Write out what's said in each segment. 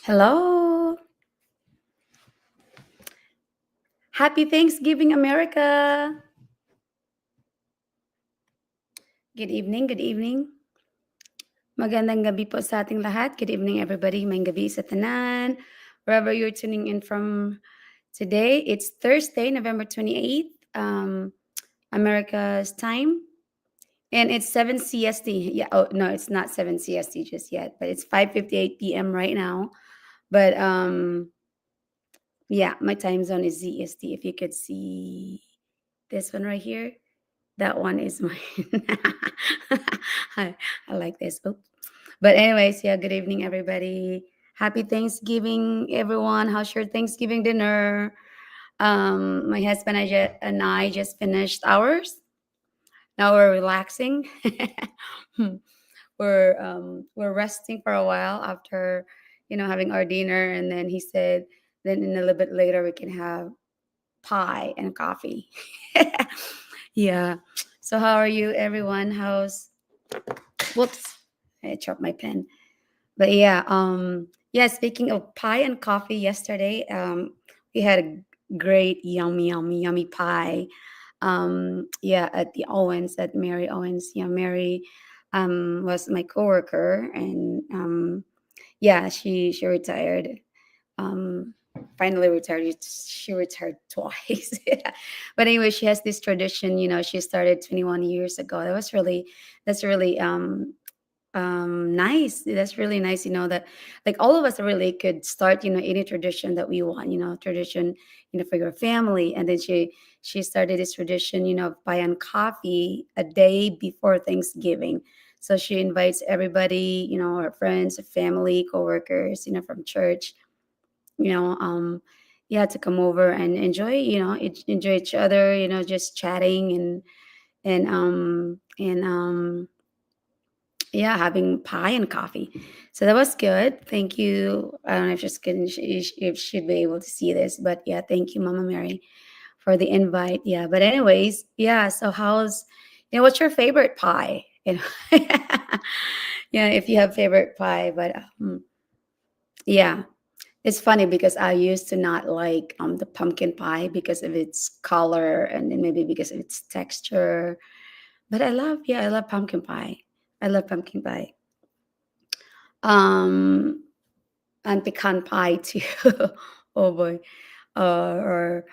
Hello. Happy Thanksgiving, America. Good evening, good evening. Magandang gabi po sa ating lahat. Good evening, everybody. May gabi sa tanan. Wherever you're tuning in from today, it's Thursday, November 28th, America's time. And it's 7 CST. Yeah, oh, no, it's not 7 CST just yet, but it's 5:58 p.m. right now. But yeah, my time zone is ZST. If you could see this one right here. That one is mine. I, I like this. Oh. But anyways, yeah, good evening, everybody. Happy Thanksgiving, everyone. How's your Thanksgiving dinner? My husband and I just finished ours. Now we're relaxing. We're resting for a while after having our dinner, and then he said, then in a little bit later we can have pie and coffee. Yeah. So how are you, everyone? Whoops, I dropped my pen. But yeah, speaking of pie and coffee, yesterday we had a great yummy pie. Yeah, at the Owens, at Mary Owens. Yeah, Mary was my coworker, and yeah, she retired. um Finally retired. She retired twice. But anyway, she has this tradition. She started 21 years ago. That's really nice. That's really nice. That like all of us really could start any tradition that we want. Tradition for your family. And then she started this tradition of buying coffee a day before Thanksgiving. So she invites everybody, her friends, family, coworkers, from church, you know um yeah, to come over and enjoy, enjoy each other, just chatting and yeah, having pie and coffee. So that was good. Thank you. I don't know if she's going if she'd be able to see this, but yeah, thank you, Mama Mary, for the invite. Yeah, but anyways, yeah, so what's your favorite pie? Yeah, if you have favorite pie. But yeah, it's funny because I used to not like the pumpkin pie because of its color, and then maybe because of its texture. But I love pumpkin pie. I love pumpkin pie. Um, and pecan pie too. Oh boy. Or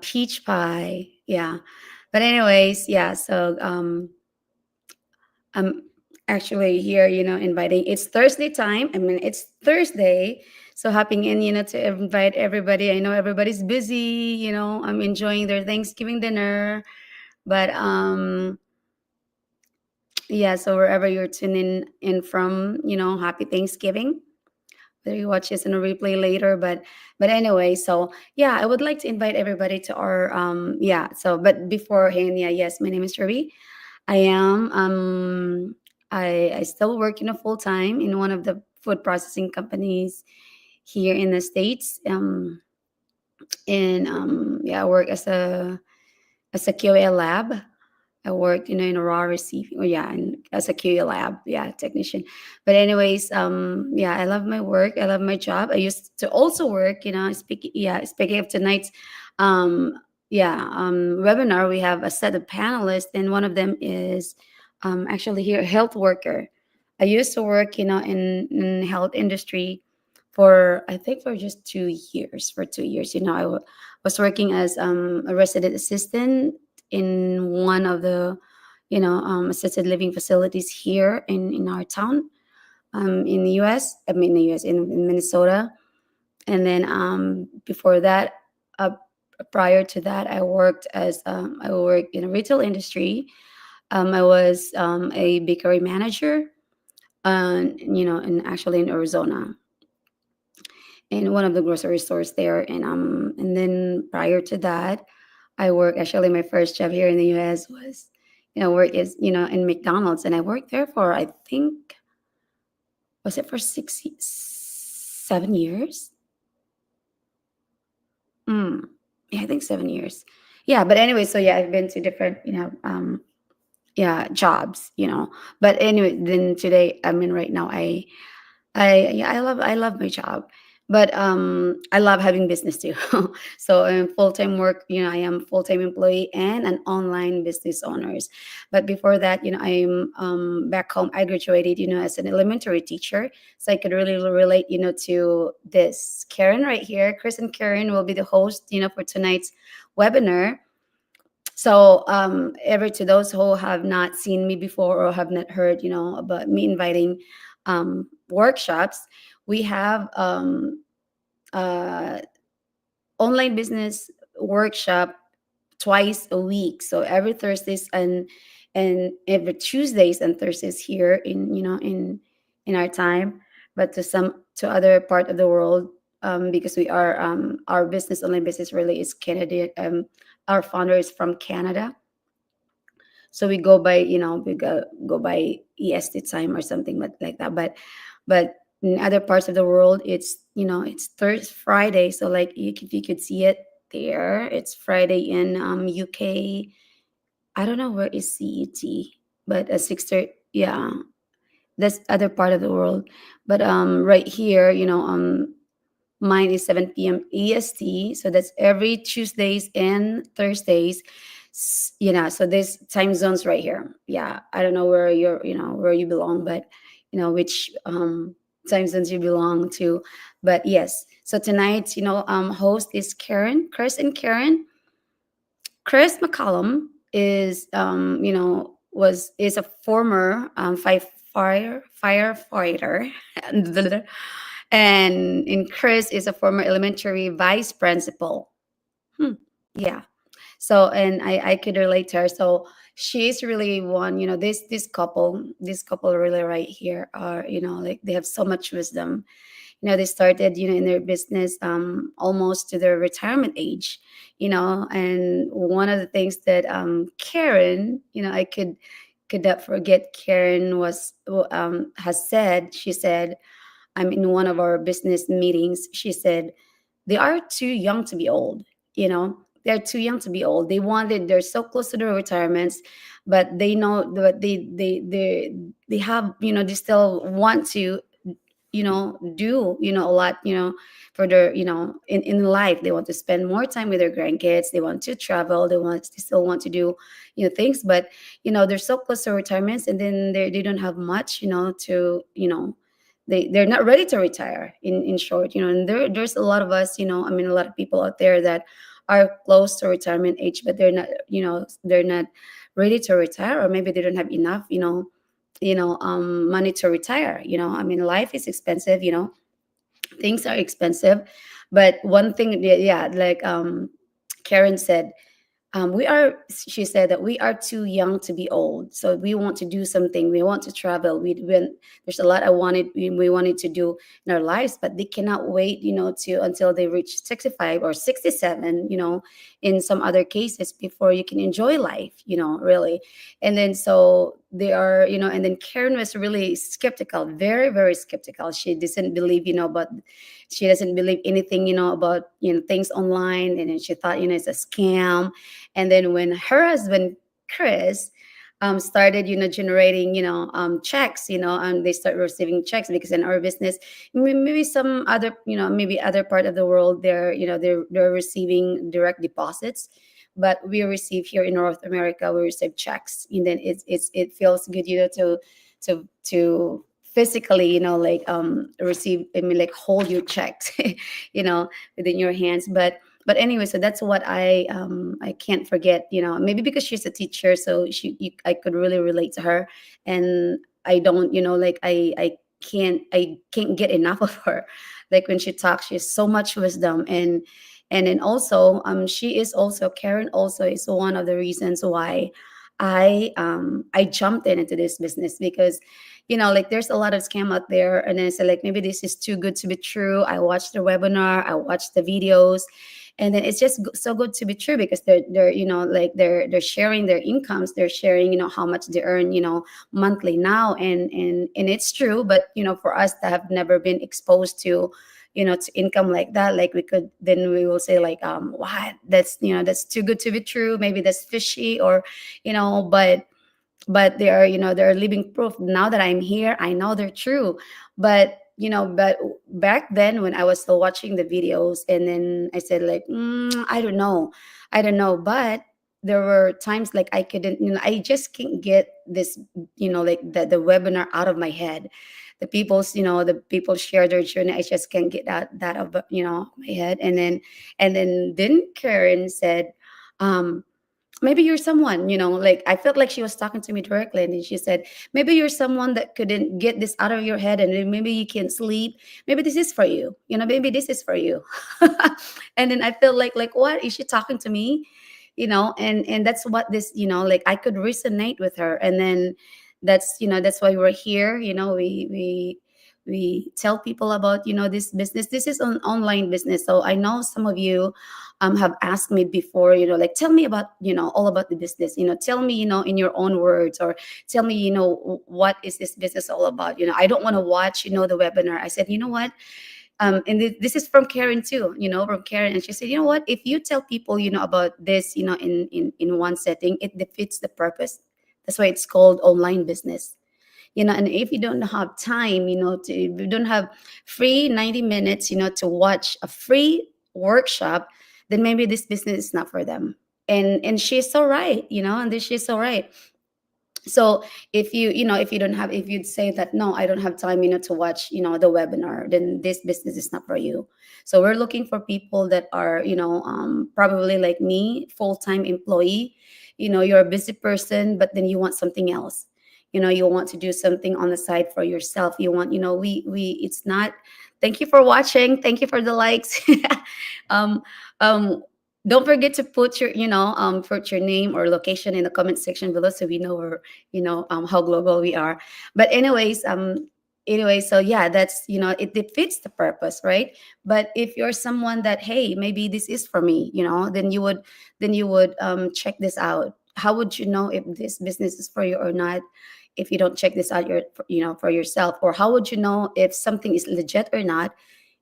peach pie. Yeah. But anyways, yeah. So I'm actually here, inviting. It's Thursday time. I mean, it's Thursday. So hopping in, to invite everybody. I know everybody's busy, I'm enjoying their Thanksgiving dinner. But yeah, so wherever you're tuning in from, happy Thanksgiving. Whether you watch this in a replay later. But anyway, so yeah, I would like to invite everybody to our yeah. So but beforehand, yeah, yes, my name is Ruby. I am I still work full time in one of the food processing companies here in the States. And yeah, I work as a QA lab. I worked, in a raw receiving, or yeah, as a QA lab, yeah, technician. But anyways, yeah, I love my work. I love my job. I used to also work, speaking of tonight's, um, webinar, we have a set of panelists, and one of them is, actually here, a health worker. I used to work, in health industry for, I think, for just 2 years. For 2 years, was working as a resident assistant in one of the assisted living facilities here in our town, in the US. I mean, the US, in Minnesota. And then before that, uh, prior to that, I worked in a retail industry. I was a bakery manager, and actually in Arizona, in one of the grocery stores there. And then prior to that, I worked, actually, my first job here in the US was, work is, in McDonald's. And I worked there for, I think, was it for 7 years? Mm, yeah, I think 7 years. Yeah, but anyway, so yeah, I've been to different, yeah, jobs. But anyway, then today, I mean, right now, I love my job, but I love having business too. So I'm full time work. I am full time employee and an online business owners. But before that, I'm back home. I graduated, as an elementary teacher, so I could really relate, to this. Karen right here, Chris and Karen will be the host, for tonight's webinar. So ever to those who have not seen me before or have not heard, about me inviting workshops, we have uh, online business workshop twice a week. So every Thursdays and every Tuesdays and Thursdays here in our time, but to other part of the world, because we are our business online business really is Canada. Our founder is from Canada, so we go by we go by EST time or something like that. But in other parts of the world, it's Thursday Friday. So like if you could see it there, it's Friday in UK. I don't know where is CET, but at 6:30, yeah, that's other part of the world. But right here, mine is 7 p.m. EST, so that's every Tuesdays and Thursdays. So there's time zones right here. Yeah, I don't know where where you belong, but which time zones you belong to. But yes, so tonight, host is Karen, Chris, and Karen. Chris McCallum is was is a former firefighter, and in Chris is a former elementary vice principal. Yeah. So and I could relate to her. So she's really one, this couple really right here are, like they have so much wisdom. They started, in their business almost to their retirement age, and one of the things that Karen, I could not forget Karen was has said, she said, I'm in one of our business meetings, she said, they are too young to be old. They're too young to be old. They're so close to their retirements, but they know that they have, they still want to, do, a lot, for their, in life. They want to spend more time with their grandkids. They want to travel. They still want to do, things, but, they're so close to retirements, and then they don't have much, to, they're not ready to retire, in short, and there's a lot of us, I mean, a lot of people out there that are close to retirement age, but they're not ready to retire, or maybe they don't have enough, money to retire. I mean, life is expensive, things are expensive. But one thing, yeah, like Karen said, she said that we are too young to be old, so we want to do something, we want to travel, there's a lot we wanted to do in our lives, but they cannot wait, to until they reach 65 or 67, in some other cases, before you can enjoy life, really. And then so they are, and then Karen was really skeptical, very very skeptical. She doesn't believe, but she doesn't believe anything, about, things online, and then she thought, it's a scam. And then when her husband Chris started, generating, checks, and they start receiving checks, because in our business, maybe some other, maybe other part of the world, they're receiving direct deposits, but we receive here in North America, we receive checks, and then it feels good, to physically, like receive, I mean, like hold your checks, within your hands. But anyway, so that's what I can't forget, maybe because she's a teacher, so I could really relate to her. And I don't, like I can't get enough of her. Like when she talks, she has so much wisdom. And then also she is also, Karen also is one of the reasons why I jumped into this business, because like there's a lot of scam out there, and then I said, like, maybe this is too good to be true. I watched the webinar, I watched the videos, and then it's just so good to be true, because they're like they're sharing their incomes, they're sharing, how much they earn, monthly now. And it's true. But for us that have never been exposed to, to income like that, like we will say, like, what, that's too good to be true, maybe that's fishy, or but they are, they're living proof. Now that I'm here, I know they're true. But but back then when I was still watching the videos, and then I said like, I don't know, but there were times like I couldn't, I just can't get this, like the webinar out of my head. The people share their journey. I just can't get that of my head. And then Karen said, um maybe you're someone, like I felt like she was talking to me directly, and then she said, maybe you're someone that couldn't get this out of your head, and then maybe you can't sleep. Maybe this is for you, maybe this is for you. And then I felt like, what is she talking to me? And that's what this, like I could resonate with her. And then that's why we're here. We tell people about this business. This is an online business, so I know some of you have asked me before, like, tell me about, all about the business, tell me, in your own words, or tell me, what is this business all about? I don't want to watch, the webinar. I said, you know what? And this is from Karen too, from Karen. And she said, you know what? If you tell people, about this, in one setting, it defeats the purpose. That's why it's called online business. And if you don't have time, if you don't have free 90 minutes, to watch a free workshop, then maybe this business is not for them. And she's so right, and this she's so right. So if you'd say that, no, I don't have time, to watch, the webinar, then this business is not for you. So we're looking for people that are, probably like me, full-time employee. You're a busy person, but then you want something else. You want to do something on the side for yourself. You want, we it's not. Thank you for watching. Thank you for the likes. um um don't forget to put your put your name or location in the comment section below, so we know where, how global we are. But anyway, so yeah, that's, it defeats the purpose, right? But if you're someone that, hey, maybe this is for me, then you would check this out. How would you know if this business is for you or not if you don't check this out for yourself? Or how would you know if something is legit or not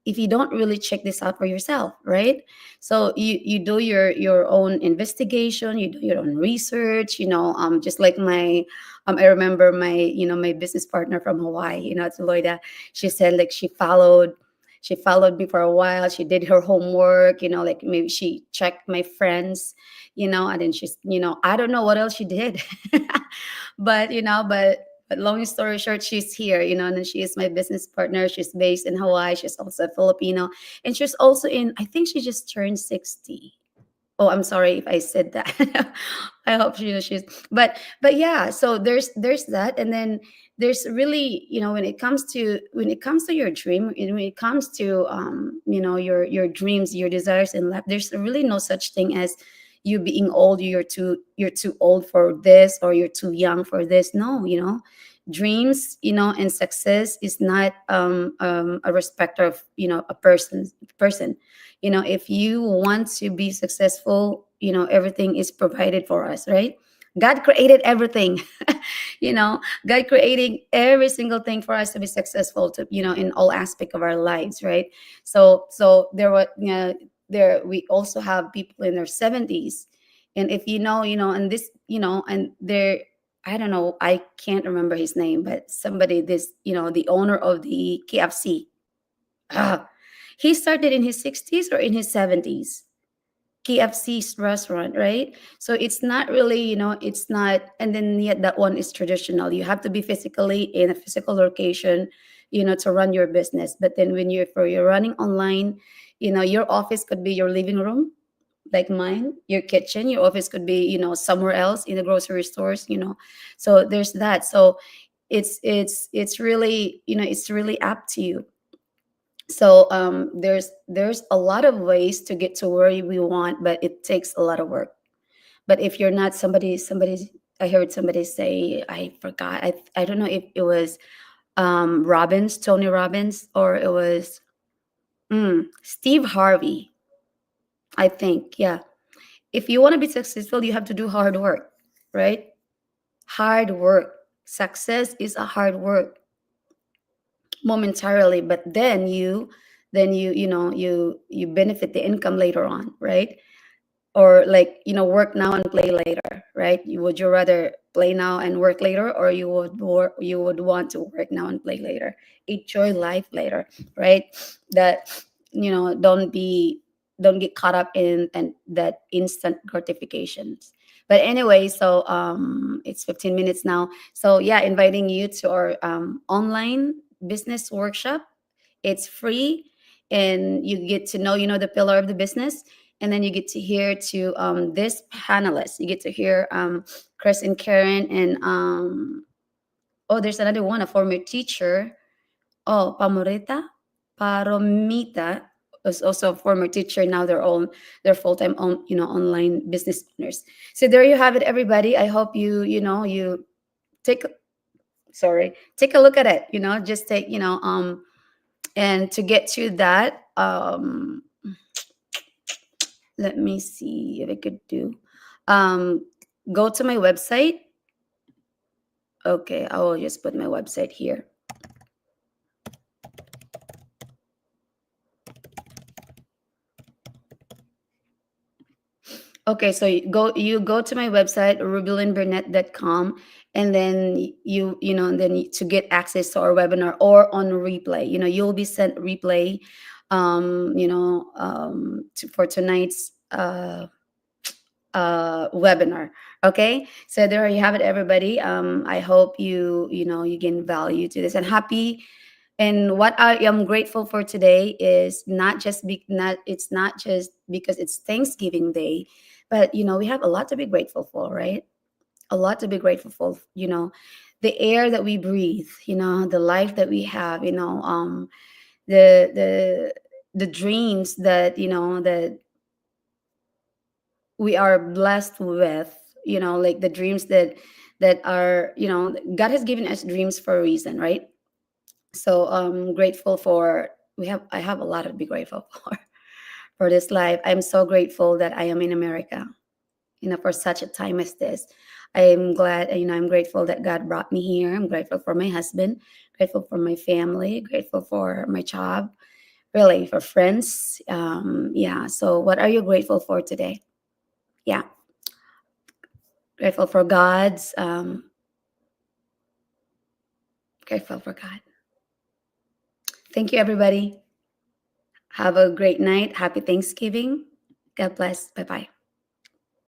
if you don't really check this out for yourself, right? So you do your own investigation, you do your own research, just like my I remember my my business partner from Hawaii, it's Loida. She said like she followed me for a while. She did her homework, like maybe she checked my friends, and then she's, I don't know what else she did. But long story short, she's here, and then she is my business partner. She's based in Hawaii. She's also a Filipino. And she's also I think she just turned 60. Oh, I'm sorry if I said that. I hope but yeah, so there's that. And then there's really, when it comes to your dream, and when it comes to your dreams, your desires in life, there's really no such thing as you being old. You're too old for this, or you're too young for this. No, dreams, and success is not a respecter of, a person. If you want to be successful, everything is provided for us, right? God created everything. you know God creating every single thing for us to be successful, to in all aspect of our lives, right? So there were, there we also have people in their 70s. And if and this, and there, I don't know, I can't remember his name, but somebody, this, the owner of the KFC. Ah, he started in his 60s or in his 70s. KFC's restaurant, right? So it's not really, it's not, and then yet that one is traditional. You have to be physically in a physical location, to run your business. But then when you're running online, your office could be your living room, like mine. Your kitchen, your office could be, somewhere else in the grocery stores. So there's that. So it's really, it's really up to you. So there's a lot of ways to get to where we want, but it takes a lot of work. But if you're not somebody, I heard somebody say, I forgot, I don't know if it was Robbins, Tony Robbins, or it was Steve Harvey, I think. Yeah, if you want to be successful, you have to do hard work, right? Hard work. Success is a hard work momentarily, but then you benefit the income later on, right? or like, work now and play later, right? Would you rather play now and work later, or you would want to work now and play later, enjoy life later, right? That, don't get caught up in and that instant gratifications. But anyway, so it's 15 minutes now. So yeah, inviting you to our online business workshop. It's free, and you get to know, the pillar of the business, and then you get to hear to this panelists. You get to hear Chris and Karen, and oh, there's another one, a former teacher. Oh, Paromita is also a former teacher. Now they're full-time on, online business owners. So there you have it, everybody. I hope you take take a look at it. Just take, and to get to that, let me see if I could do. Um, Go to my website. Okay, I will just put my website here. Okay, so you go to my website, rubelinburnett.com, and then to get access to our webinar or on replay. You'll be sent replay for tonight's webinar. Okay, so there you have it, everybody. I hope you gain value to this, and happy. And what I am grateful for today is not just because it's Thanksgiving Day, but we have a lot to be grateful for, right? A lot to be grateful for. The air that we breathe, the life that we have, the the dreams that we are blessed with, like the dreams that are, God has given us dreams for a reason, right? So I'm grateful for, I have a lot to be grateful for this life. I'm so grateful that I am in America, for such a time as this. I'm glad, I'm grateful that God brought me here. I'm grateful for my husband, grateful for my family, grateful for my job, really for friends. Yeah. So what are you grateful for today? Yeah. Grateful for God's, grateful for God. Thank you, everybody. Have a great night. Happy Thanksgiving. God bless. Bye bye.